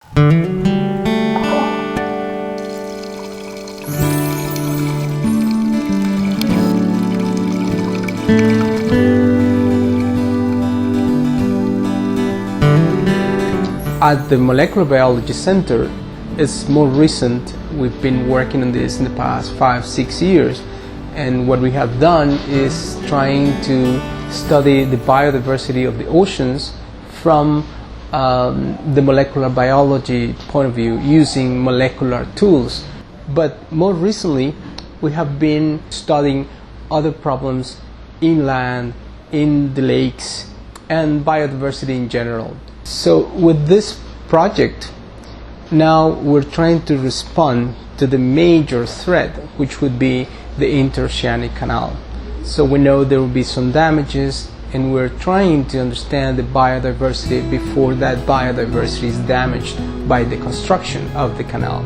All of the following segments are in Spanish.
At the Molecular Biology Center, it's more recent. We've been working on this in the past 5-6 years, and what we have done is trying to study the biodiversity of the oceans from the molecular biology point of view using molecular tools. But more recently, we have been studying other problems inland, in the lakes, and biodiversity in general. So with this project, now we're trying to respond to the major threat, which would be the interoceanic canal. So we know there will be some damages, and we're trying to understand the biodiversity before that biodiversity is damaged by the construction of the canal.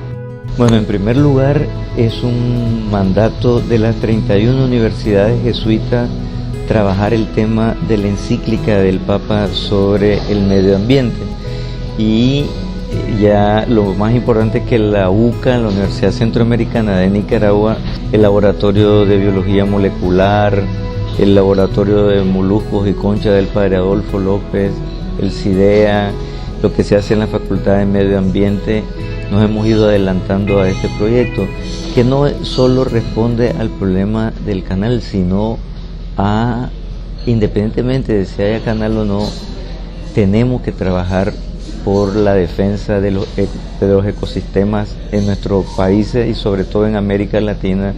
Bueno, en primer lugar, es un mandato de las 31 universidades jesuitas trabajar el tema de la encíclica del Papa sobre el medio ambiente, y ya lo más importante es que la UCA, la Universidad Centroamericana de Nicaragua, el Laboratorio de Biología Molecular, el Laboratorio de Moluscos y Conchas del Padre Adolfo López, el CIDEA, lo que se hace en la Facultad de Medio Ambiente, nos hemos ido adelantando a este proyecto, que no solo responde al problema del canal, sino independientemente de si haya canal o no, tenemos que trabajar por la defensa de los ecosistemas en nuestros países y sobre todo en América Latina,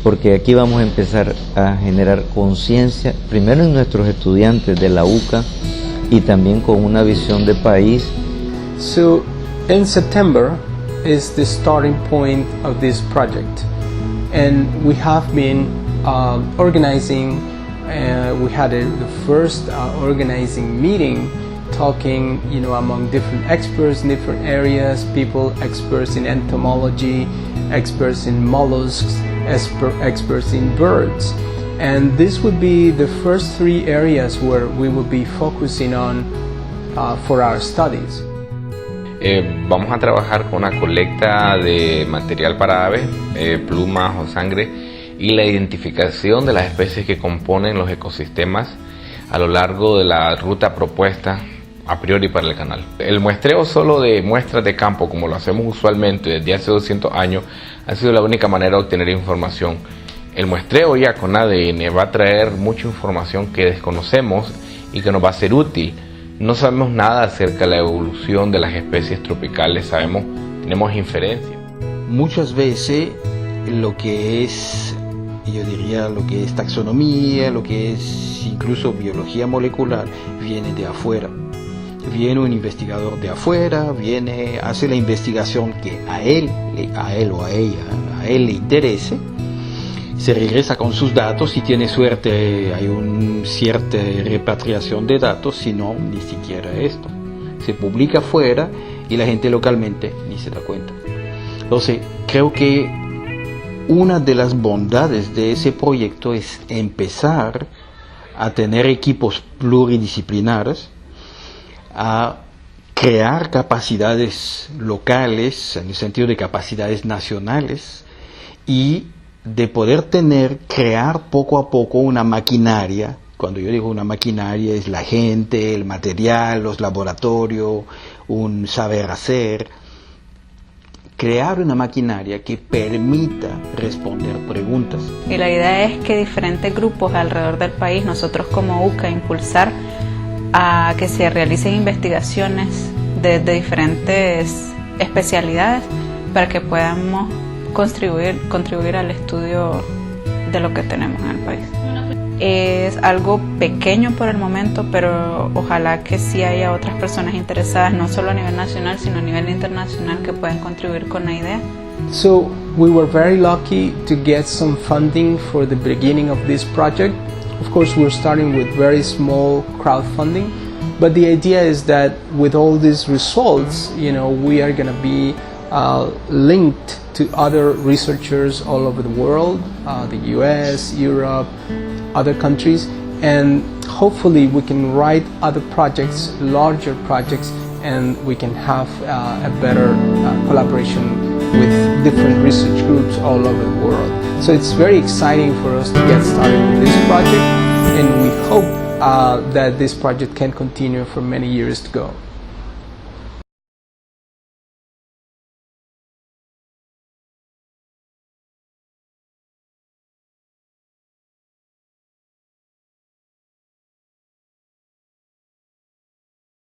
porque aquí vamos a empezar a generar conciencia, primero en nuestros estudiantes de la UCA y también con una visión de país. So in September is the starting point of this project, and we have been organizing. We had the first organizing meeting, talking, among different experts in different areas, experts in entomology, experts in mollusks, experts in birds. And this would be the first 3 areas where we will be focusing on for our studies. Vamos a trabajar con una colecta de material para aves, plumas o sangre, y la identificación de las especies que componen los ecosistemas a lo largo de la ruta propuesta a priori para el canal. El muestreo solo de muestras de campo, como lo hacemos usualmente desde hace 200 años, ha sido la única manera de obtener información. El muestreo ya con ADN va a traer mucha información que desconocemos y que nos va a ser útil. No sabemos nada acerca de la evolución de las especies tropicales, tenemos inferencias. Muchas veces lo que es, yo diría, lo que es taxonomía, lo que es incluso biología molecular, viene de afuera. Viene un investigador de afuera, hace la investigación que a él o a ella, a él le interese, se regresa con sus datos, si tiene suerte hay una cierta repatriación de datos, si no, ni siquiera esto. Se publica afuera y la gente localmente ni se da cuenta. Entonces, creo que una de las bondades de ese proyecto es empezar a tener equipos pluridisciplinares, a crear capacidades locales, en el sentido de capacidades nacionales, y de poder crear poco a poco una maquinaria. Cuando yo digo una maquinaria, es la gente, el material, los laboratorios, un saber hacer. Crear una maquinaria que permita responder preguntas. Y la idea es que diferentes grupos alrededor del país, nosotros como UCA, impulsar a que se realicen investigaciones de diferentes especialidades para que podamos contribuir al estudio de lo que tenemos en el país. Es algo pequeño por el momento, pero ojalá que sí haya otras personas interesadas, no solo a nivel nacional, sino a nivel internacional, que puedan contribuir con la idea. So we were very lucky to get some funding for the beginning of this project. Of course, we're starting with very small crowdfunding, but the idea is that with all these results, we are going to be linked to other researchers all over the world, the US, Europe, other countries, and hopefully we can write other projects, larger projects, and we can have a better collaboration with different research groups all over the world. So it's very exciting for us to get started with this project, and we hope that this project can continue for many years to go.